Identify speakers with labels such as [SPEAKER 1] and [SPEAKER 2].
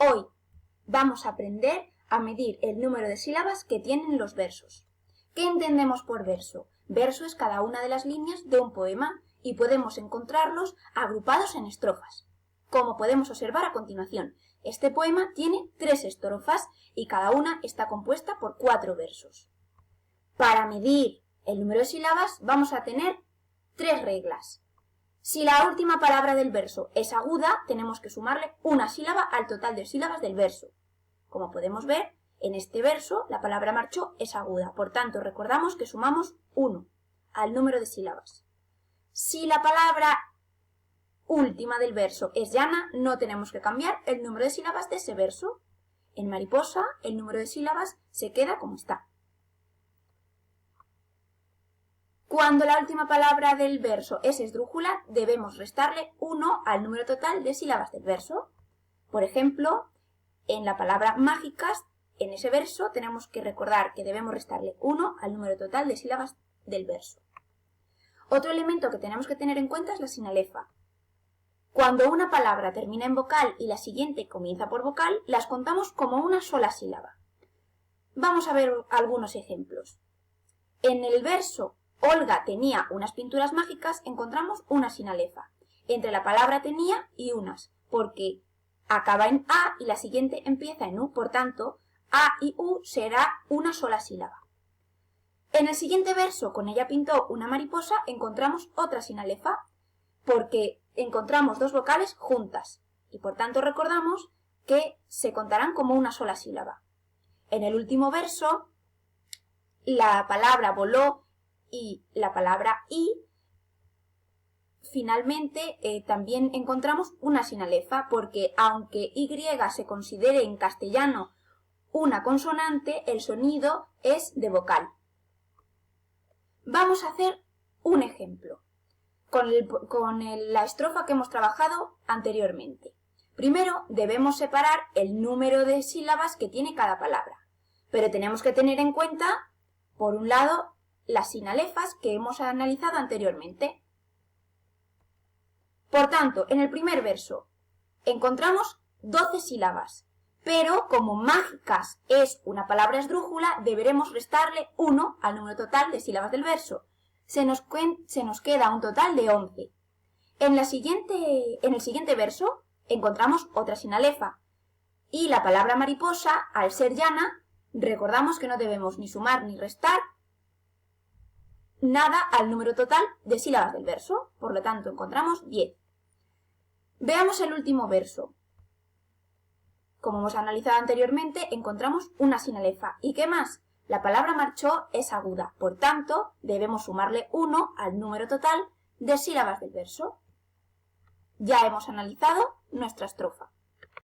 [SPEAKER 1] Hoy vamos a aprender a medir el número de sílabas que tienen los versos. ¿Qué entendemos por verso? Verso es cada una de las líneas de un poema y podemos encontrarlos agrupados en estrofas. Como podemos observar a continuación, este poema tiene 3 estrofas y cada una está compuesta por 4 versos. Para medir el número de sílabas vamos a tener 3 reglas. Si la última palabra del verso es aguda, tenemos que sumarle una sílaba al total de sílabas del verso. Como podemos ver, en este verso la palabra marchó es aguda, por tanto recordamos que sumamos 1 al número de sílabas. Si la palabra última del verso es llana, no tenemos que cambiar el número de sílabas de ese verso. En mariposa, el número de sílabas se queda como está. Cuando la última palabra del verso es esdrújula, debemos restarle 1 al número total de sílabas del verso. Por ejemplo, en la palabra mágicas, en ese verso tenemos que recordar que debemos restarle 1 al número total de sílabas del verso. Otro elemento que tenemos que tener en cuenta es la sinalefa. Cuando una palabra termina en vocal y la siguiente comienza por vocal, las contamos como una sola sílaba. Vamos a ver algunos ejemplos. En el verso Olga tenía unas pinturas mágicas, encontramos una sinalefa entre la palabra tenía y unas, porque acaba en A y la siguiente empieza en U, por tanto, A y U será una sola sílaba. En el siguiente verso, con ella pintó una mariposa, encontramos otra sinalefa, porque encontramos 2 vocales juntas, y por tanto recordamos que se contarán como una sola sílaba. En el último verso, la palabra voló y la palabra y, finalmente también encontramos una sinalefa, porque aunque Y se considere en castellano una consonante, el sonido es de vocal. Vamos a hacer un ejemplo con la estrofa que hemos trabajado anteriormente. Primero debemos separar el número de sílabas que tiene cada palabra, pero tenemos que tener en cuenta, por un lado, las sinalefas que hemos analizado anteriormente. Por tanto, en el primer verso encontramos 12 sílabas, pero como mágicas es una palabra esdrújula, deberemos restarle 1 al número total de sílabas del verso. Se nos queda un total de 11. En el siguiente verso encontramos otra sinalefa, y la palabra mariposa, al ser llana, recordamos que no debemos ni sumar ni restar nada al número total de sílabas del verso, por lo tanto encontramos 10. Veamos el último verso. Como hemos analizado anteriormente, encontramos una sinalefa. ¿Y qué más? La palabra marchó es aguda, por tanto debemos sumarle 1 al número total de sílabas del verso. Ya hemos analizado nuestra estrofa.